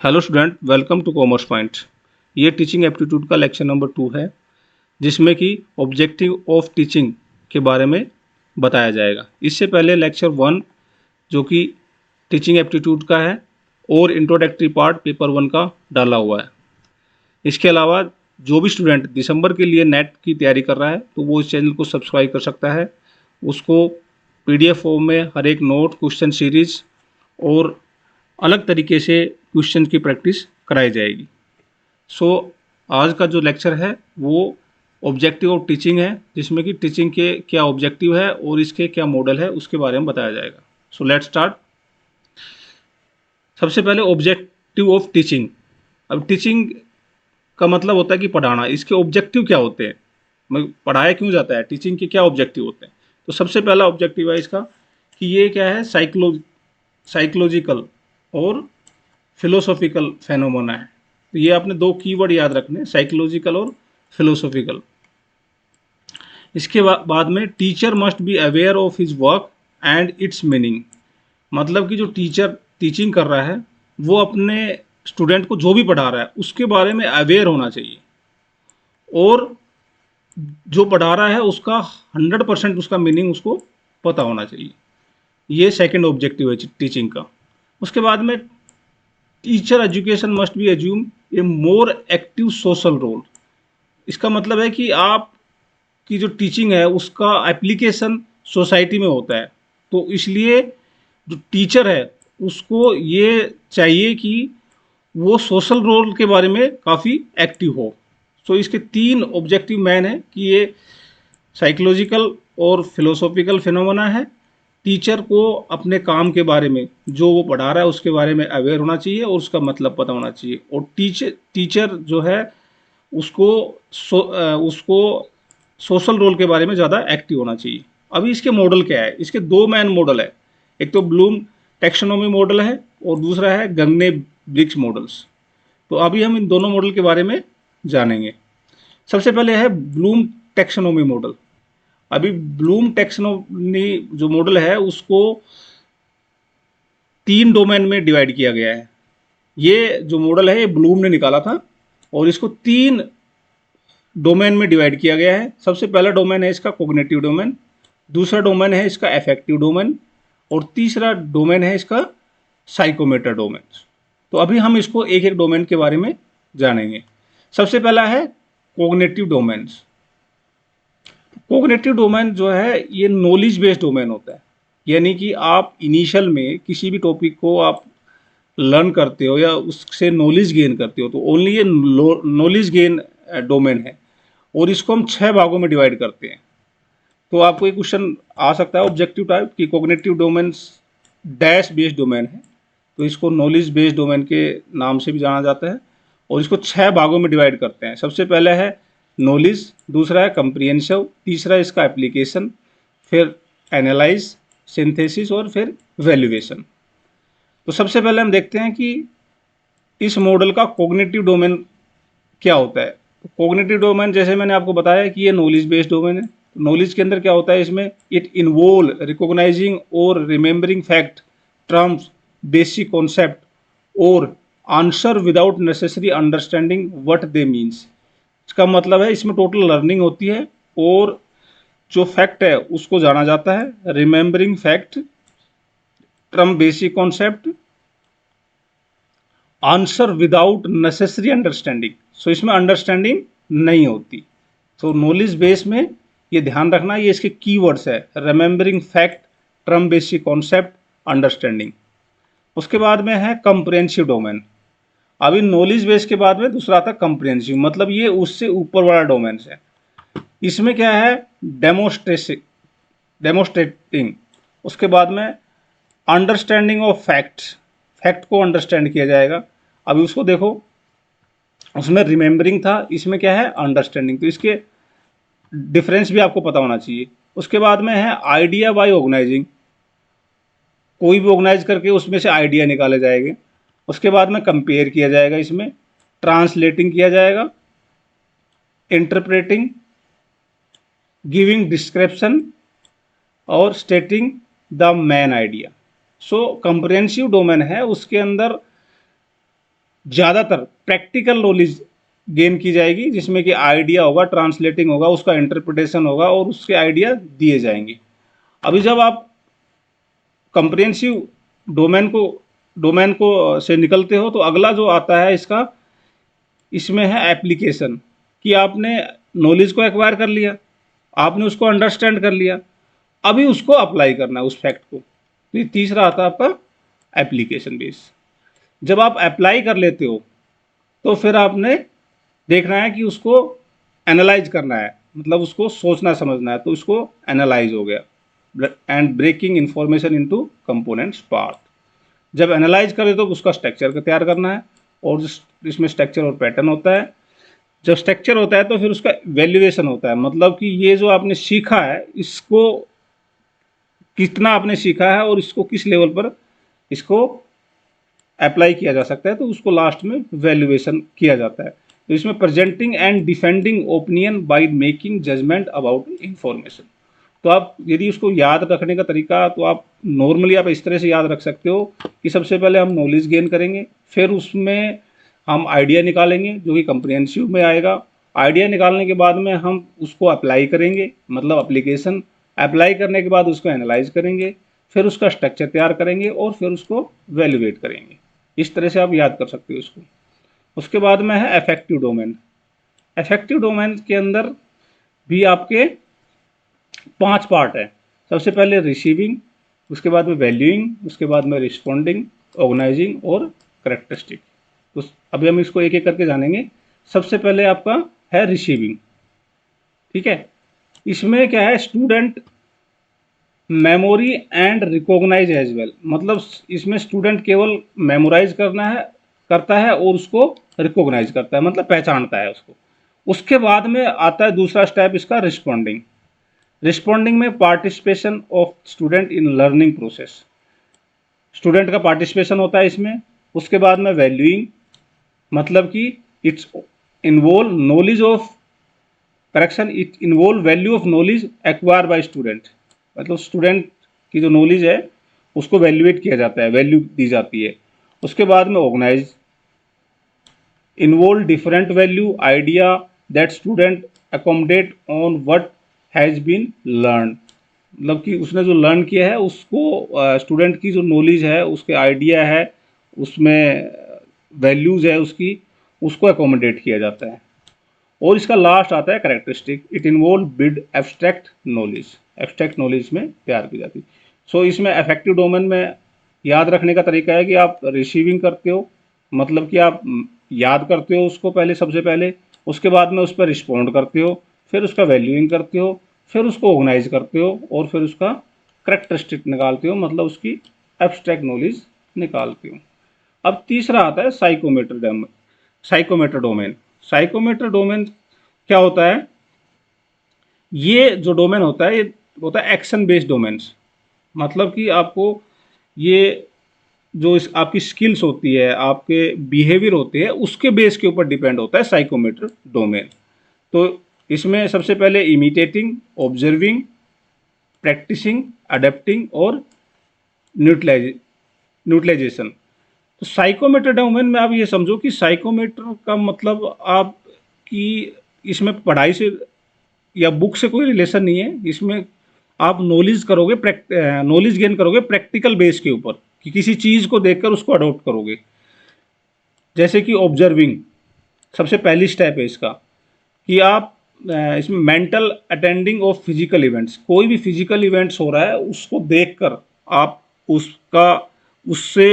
Hello student, welcome to commerce point. ये teaching aptitude का lecture number 2 है, जिसमें कि ऑब्जेक्टिव ऑफ टीचिंग के बारे में बताया जाएगा। इससे पहले लेक्चर 1 जो कि टीचिंग एप्टीट्यूड का है और इंट्रोडक्टरी पार्ट पेपर 1 का डाला हुआ है। इसके अलावा जो भी स्टूडेंट दिसंबर के लिए नेट की तैयारी कर रहा है तो वो इस चैनल को सब्सक्राइब कर सकता है। उसको पीडीएफ फॉर्म में हर एक नोट, क्वेश्चन सीरीज और अलग तरीके से क्वेश्चन की प्रैक्टिस कराई जाएगी। सो आज का जो लेक्चर है वो ऑब्जेक्टिव ऑफ टीचिंग है, जिसमें कि टीचिंग के क्या ऑब्जेक्टिव है और इसके क्या मॉडल है उसके बारे में बताया जाएगा। So let's start. सबसे पहले ऑब्जेक्टिव ऑफ टीचिंग। अब टीचिंग का मतलब होता है कि पढ़ाना। इसके ऑब्जेक्टिव क्या होते हैं, पढ़ाया क्यों जाता है, टीचिंग के क्या ऑब्जेक्टिव होते हैं। तो सबसे पहला ऑब्जेक्टिव है इसका कि ये क्या है, साइकोलॉजिकल और फिलोसॉफिकल फेनोमेना है। तो ये आपने दो कीवर्ड याद रखने, साइकोलॉजिकल और फिलोसॉफिकल। इसके बाद में teacher must be aware of his work and it's meaning. मतलब कि जो टीचर टीचिंग कर रहा है वो अपने स्टूडेंट को जो भी पढ़ा रहा है उसके बारे में अवेयर होना चाहिए, और जो पढ़ा रहा है उसका 100% उसका मीनिंग उसको पता होना चाहिए। ये सेकंड ऑब्जेक्टिव है टीचिंग का। उसके बाद में teacher education must be assume a more active social role. इसका मतलब है कि आप की जो टीचिंग है उसका एप्लीकेशन सोसाइटी में होता है। तो इसलिए जो टीचर है उसको ये चाहिए कि वो सोशल रोल के बारे में काफ़ी एक्टिव हो। सो इसके तीन ऑब्जेक्टिव मैन है कि ये साइकोलॉजिकल और फिलोसॉफिकल फिनोमेना है। टीचर को अपने काम के बारे में, जो वो पढ़ा रहा है उसके बारे में अवेयर होना चाहिए और उसका मतलब पता होना चाहिए। और टीचर जो है उसको उसको सोशल रोल के बारे में ज़्यादा एक्टिव होना चाहिए। अभी इसके मॉडल क्या है, इसके दो मैन मॉडल है। एक तो ब्लूम टेक्सोनोमी मॉडल है और दूसरा है गन्ने ब्रिक्स मॉडल्स। तो अभी हम इन दोनों मॉडल के बारे में जानेंगे। सबसे पहले है ब्लूम टेक्सोनोमी मॉडल। अभी ब्लूम टेक्सोनोमी जो मॉडल है उसको 3 डोमेन में डिवाइड किया गया है। ये जो मॉडल है ये ब्लूम ने निकाला था और इसको 3 डोमेन में डिवाइड किया गया है। सबसे पहला डोमेन है इसका कॉग्निटिव डोमेन, दूसरा डोमेन है इसका अफेक्टिव डोमेन और तीसरा डोमेन है इसका साइकोमेटर डोमेन। तो अभी हम इसको एक एक डोमेन के बारे में जानेंगे। सबसे पहला है कॉग्निटिव डोमेन्स। कॉग्निटिव डोमेन जो है ये नॉलेज बेस्ड डोमेन होता है, यानी कि आप इनिशियल में किसी भी टॉपिक को आप लर्न करते हो या उससे नॉलेज गेन करते हो तो ओनली ये नॉलेज गेन डोमेन है, और इसको हम 6 भागों में डिवाइड करते हैं। तो आपको एक क्वेश्चन आ सकता है ऑब्जेक्टिव टाइप कि cognitive domains dash based domain है, तो इसको नॉलेज बेस्ड डोमेन के नाम से भी जाना जाता है। और इसको 6 भागों में डिवाइड करते हैं। सबसे पहले है नॉलेज, दूसरा है कंप्रिहेंसिव, तीसरा इसका एप्लीकेशन, फिर एनालाइज, सिंथेसिस और फिर वैल्यूएशन। तो सबसे पहले हम देखते हैं कि इस मॉडल का कॉग्निटिव डोमेन क्या होता है। कॉग्निटिव डोमेन जैसे मैंने आपको बताया कि ये नॉलेज बेस्ड डोमेन है। नॉलेज के अंदर क्या होता है, इसमें इट इन्वॉल्व रिकॉग्नाइजिंग और remembering fact, terms, basic concept और answer without necessary understanding what they means. इसका मतलब है इसमें टोटल लर्निंग होती है और जो फैक्ट है उसको जाना जाता है। Remembering fact, term, basic concept, answer without necessary understanding. So इसमें अंडरस्टैंडिंग नहीं होती। तो नॉलेज बेस में ये ध्यान रखना, ये इसके कीवर्ड्स है, remembering fact, term, basic concept, understanding. उसके बाद में है कंप्रिहेंसिव डोमेन। अभी नॉलेज बेस के बाद में दूसरा आता है कंप्रिहेंसिव, मतलब ये उससे ऊपर वाला डोमेन है। इसमें क्या है, डेमोस्ट्रेटिंग। उसके बाद में अंडरस्टैंडिंग ऑफ फैक्ट, फैक्ट को अंडरस्टैंड किया जाएगा। अभी उसको देखो, उसमें रिमेंबरिंग था, इसमें क्या है, अंडरस्टैंडिंग। तो इसके डिफरेंस भी आपको पता होना चाहिए। उसके बाद में है आइडिया बाय ऑर्गेनाइजिंग, कोई भी ऑर्गेनाइज करके उसमें से आइडिया निकाले जाएंगे। उसके बाद में कंपेयर किया जाएगा, इसमें ट्रांसलेटिंग किया जाएगा, इंटरप्रेटिंग, गिविंग डिस्क्रिप्शन और stating the main idea. So comprehensive domain है, उसके अंदर ज़्यादातर प्रैक्टिकल नॉलेज गेन की जाएगी, जिसमें कि आइडिया होगा, ट्रांसलेटिंग होगा, उसका इंटरप्रिटेशन होगा और उसके आइडिया दिए जाएंगे। अभी जब आप कंप्रिहेंसिव डोमेन को से निकलते हो तो अगला जो आता है इसका, इसमें है एप्लीकेशन, कि आपने नॉलेज को एक्वायर कर लिया, आपने उसको अंडरस्टैंड कर लिया, अभी उसको अप्लाई करना है उस फैक्ट को। तो ये तीसरा आता है आपका एप्लीकेशन बेस। जब आप अप्लाई कर लेते हो तो फिर आपने देखना है कि उसको एनालाइज करना है, मतलब उसको सोचना समझना है, तो उसको एनालाइज हो गया। And breaking information into components part, जब एनालाइज करें तो उसका स्ट्रक्चर तैयार करना है, और इसमें स्ट्रक्चर और पैटर्न होता है। जब स्ट्रक्चर होता है तो फिर उसका वैल्यूएशन होता है, मतलब कि ये जो आपने सीखा है इसको कितना आपने सीखा है और इसको किस लेवल पर इसको अप्लाई किया जा सकता है, तो उसको लास्ट में वैल्यूएशन किया जाता है। तो इसमें presenting and defending opinion by making judgement about information. तो आप यदि उसको याद रखने का तरीका, तो आप नॉर्मली आप इस तरह से याद रख सकते हो कि सबसे पहले हम नॉलेज गेन करेंगे, फिर उसमें हम आइडिया निकालेंगे जो कि कंप्रिहेंसिव में आएगा। आइडिया निकालने के बाद में हम उसको अप्लाई करेंगे, मतलब एप्लीकेशन। अप्लाई करने के बाद उसको एनालाइज करेंगे, फिर उसका स्ट्रक्चर तैयार करेंगे और फिर उसको वैल्यूएट करेंगे। इस तरह से आप याद कर सकते हो उसको। उसके बाद में है अफेक्टिव डोमेन। अफेक्टिव डोमेन के अंदर भी आपके 5 पार्ट है। सबसे पहले रिसीविंग, उसके बाद में वैल्यूइंग, उसके बाद में रिस्पॉन्डिंग, ऑर्गेनाइजिंग और करेक्टरिस्टिक। तो अभी हम इसको एक एक करके जानेंगे। सबसे पहले आपका है रिसीविंग, ठीक है। इसमें क्या है, student memory and recognise as well, मतलब इसमें स्टूडेंट केवल मेमोराइज करता है और उसको रिकॉग्नाइज करता है, मतलब पहचानता है उसको। उसके बाद में आता है दूसरा स्टेप इसका, रिस्पॉन्डिंग। रिस्पॉन्डिंग में participation of student in learning process, student का पार्टिसिपेशन होता है इसमें। उसके बाद में वैल्यूइंग, मतलब कि it's involve knowledge of correction, it involve value of knowledge acquire by student, मतलब स्टूडेंट की जो नॉलेज है उसको वैल्यूएट किया जाता है, वैल्यू दी जाती है। उसके बाद में organise, involve different value idea that student accommodate on what has been learn, मतलब कि उसने जो लर्न किया है उसको स्टूडेंट की जो नॉलेज है, उसके आइडिया है, उसमें वैल्यूज़ है उसकी, उसको अकोमोडेट किया जाता है। और इसका लास्ट आता है characteristic, it involve bid abstract knowledge, abstract knowledge में तैयार की जाती है। सो इसमें अफेक्टिव डोमेन में याद रखने का तरीका है कि आप रिसीविंग करते हो, मतलब कि आप याद करते हो उसको पहले, सबसे पहले। उसके बाद में उस पर रिस्पॉन्ड करते हो, फिर उसका वैल्यूइंग करते हो, फिर उसको ऑर्गेनाइज करते हो और फिर उसका करेक्टरिस्टिक निकालते हो, मतलब उसकी एब्स्ट्रैक्ट नॉलेज निकालते हो। अब तीसरा आता है साइकोमेट्र डोमेन। साइकोमेट्र डोमेन क्या होता है, ये जो डोमेन होता है ये होता है एक्शन बेस्ड डोमेन्स, मतलब कि आपको ये जो इस आपकी स्किल्स होती है, आपके बिहेवियर होते हैं, उसके बेस के ऊपर डिपेंड होता है साइकोमेट्र डोमेन। तो इसमें सबसे पहले इमिटेटिंग, ऑब्जर्विंग, प्रैक्टिसिंग, अडेप्टिंग और न्यूट्रलाइजेशन। तो साइकोमेट्र डोमेन में आप ये समझो कि साइकोमेट्र का मतलब आपकी इसमें पढ़ाई से या बुक से कोई रिलेशन नहीं है। इसमें आप नॉलेज करोगे, नॉलेज गेन करोगे प्रैक्टिकल बेस के ऊपर, कि किसी चीज़ को देखकर उसको अडॉप्ट करोगे। जैसे कि ऑब्जर्विंग सबसे पहली स्टेप है इसका, कि आप इसमें mental attending of physical events, कोई भी फिजिकल इवेंट्स हो रहा है उसको देखकर आप उसका उससे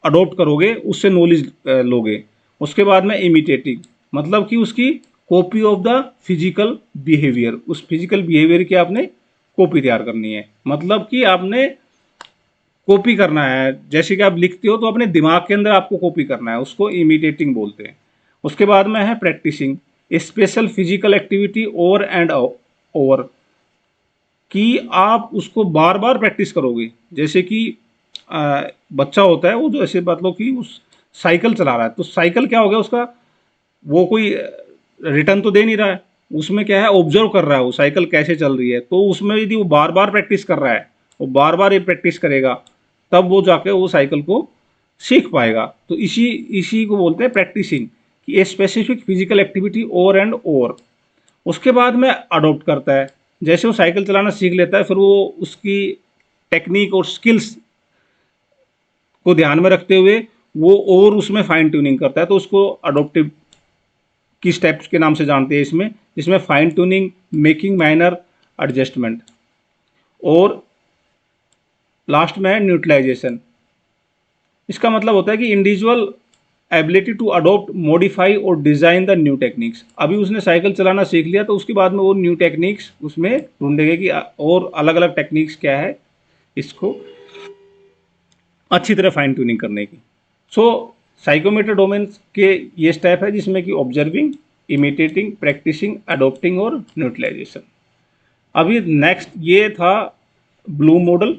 अडॉप्ट करोगे, उससे नॉलेज लोगे। उसके बाद में इमिटेटिंग, मतलब कि उसकी copy of the physical behaviour, उस फिजिकल बिहेवियर की आपने कॉपी तैयार करनी है, मतलब कि आपने कॉपी करना है। जैसे कि आप लिखते हो तो अपने दिमाग के अंदर आपको कॉपी करना है, उसको इमिटेटिंग बोलते हैं। उसके बाद में है practising, special physical activity over and over, कि आप उसको बार बार प्रैक्टिस करोगे। जैसे कि बच्चा होता है वो, जो ऐसे मतलब कि उस साइकिल चला रहा है, तो साइकिल क्या हो गया उसका, वो कोई रिटर्न तो दे नहीं रहा है, उसमें क्या है, ऑब्जर्व कर रहा है वो साइकिल कैसे चल रही है। तो उसमें यदि वो बार बार प्रैक्टिस कर रहा है, वो बार बार ये प्रैक्टिस करेगा, तब वो जाके वो साइकिल को सीख पाएगा। तो इसी इसी को बोलते हैं प्रैक्टिसिंग, कि a specific physical activity over and over. उसके बाद में अडॉप्ट करता है, जैसे वो साइकिल चलाना सीख लेता है, फिर वो उसकी टेक्निक और स्किल्स को ध्यान में रखते हुए वो और उसमें फाइन ट्यूनिंग करता है, तो उसको अडोप्टिव की स्टेप्स के नाम से जानते हैं इसमें, जिसमें fine tuning, making minor adjustment, और लास्ट में है न्यूट्रलाइजेशन। इसका मतलब होता है कि individual ability to adopt, modify और डिज़ाइन द न्यू टेक्निक्स। अभी उसने साइकिल चलाना सीख लिया, तो उसके बाद में वो न्यू टेक्निक्स उसमें ढूंढेगा कि और अलग अलग टेक्निक्स क्या है इसको अच्छी तरह फाइन ट्यूनिंग करने की। सो साइकोमेटर डोमेन्स के ये स्टेप है, जिसमें कि ऑब्जर्विंग, इमिटेटिंग, प्रैक्टिसिंग, अडोप्टिंग और न्यूट्रलाइजेशन। अभी नेक्स्ट ये था ब्लूम मॉडल,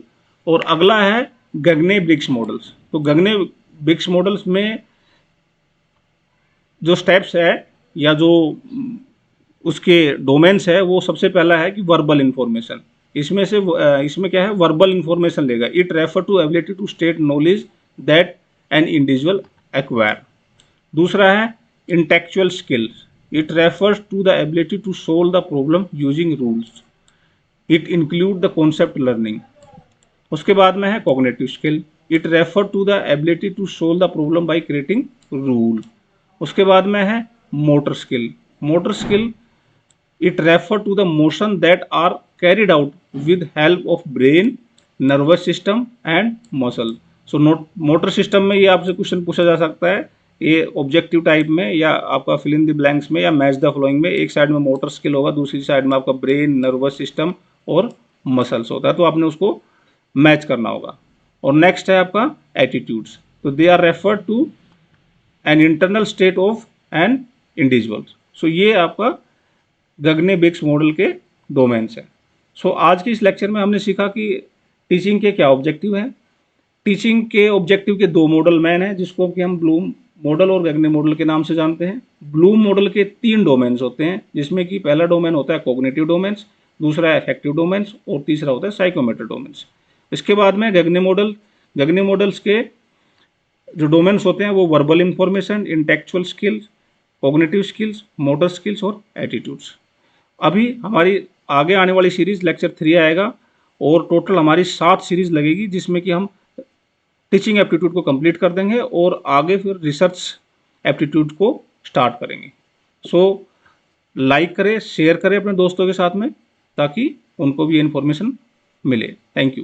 और अगला है गगने ब्रिक्स मॉडल्स। तो गगने ब्रिक्स मॉडल्स में जो स्टेप्स है या जो उसके डोमेन्स है, वो सबसे पहला है कि वर्बल इंफॉर्मेशन। इसमें क्या है, वर्बल इंफॉर्मेशन लेगा। It refer to ability to state knowledge that an individual acquire. दूसरा है intellectual skills. It refers to the ability to solve the problem using rules. It include the concept learning. उसके बाद में है cognitive skill. It refer to the ability to solve the problem by creating rule. उसके बाद में है motor skill. Motor skill, it refer to the motion that are carried out with help of brain, nervous system and muscle. So motor system में ये आपसे question पूछा जा सकता है, ये ऑब्जेक्टिव टाइप में या आपका फिल इन द ब्लैंक्स में या मैच द फ्लोइंग में। एक साइड में मोटर स्किल होगा, दूसरी साइड में आपका ब्रेन, नर्वस सिस्टम और मसल्स होता है, तो आपने उसको मैच करना होगा। और नेक्स्ट है आपका एटीट्यूड्स। तो they are refer to an internal state of an individual. So ये आपका गगने ब्रिक्स मॉडल के डोमेन्स हैं। सो आज के इस लेक्चर में हमने सीखा कि टीचिंग के क्या ऑब्जेक्टिव हैं। टीचिंग के ऑब्जेक्टिव के दो मॉडल मेन हैं, जिसको कि हम ब्लूम मॉडल और गगने मॉडल के नाम से जानते हैं। ब्लूम मॉडल के 3 डोमेन्स होते हैं, जिसमें कि पहला डोमेन होता है कॉग्निटिव डोमेन्स, दूसरा है अफेक्टिव डोमेन्स और तीसरा होता है साइकोमेटर डोमेन्स। इसके बाद में गगने मॉडल्स के जो डोमेन्स होते हैं वो verbal information, intellectual skills, cognitive skills, motor skills और एटीट्यूड्स। अभी हमारी आगे आने वाली सीरीज लेक्चर 3 आएगा, और टोटल हमारी 7 सीरीज लगेगी, जिसमें कि हम टीचिंग एप्टीट्यूड को कंप्लीट कर देंगे और आगे फिर रिसर्च एप्टीट्यूड को स्टार्ट करेंगे। सो लाइक करें, शेयर करें अपने दोस्तों के साथ में, ताकि उनको भी ये इन्फॉर्मेशन मिले। Thank you.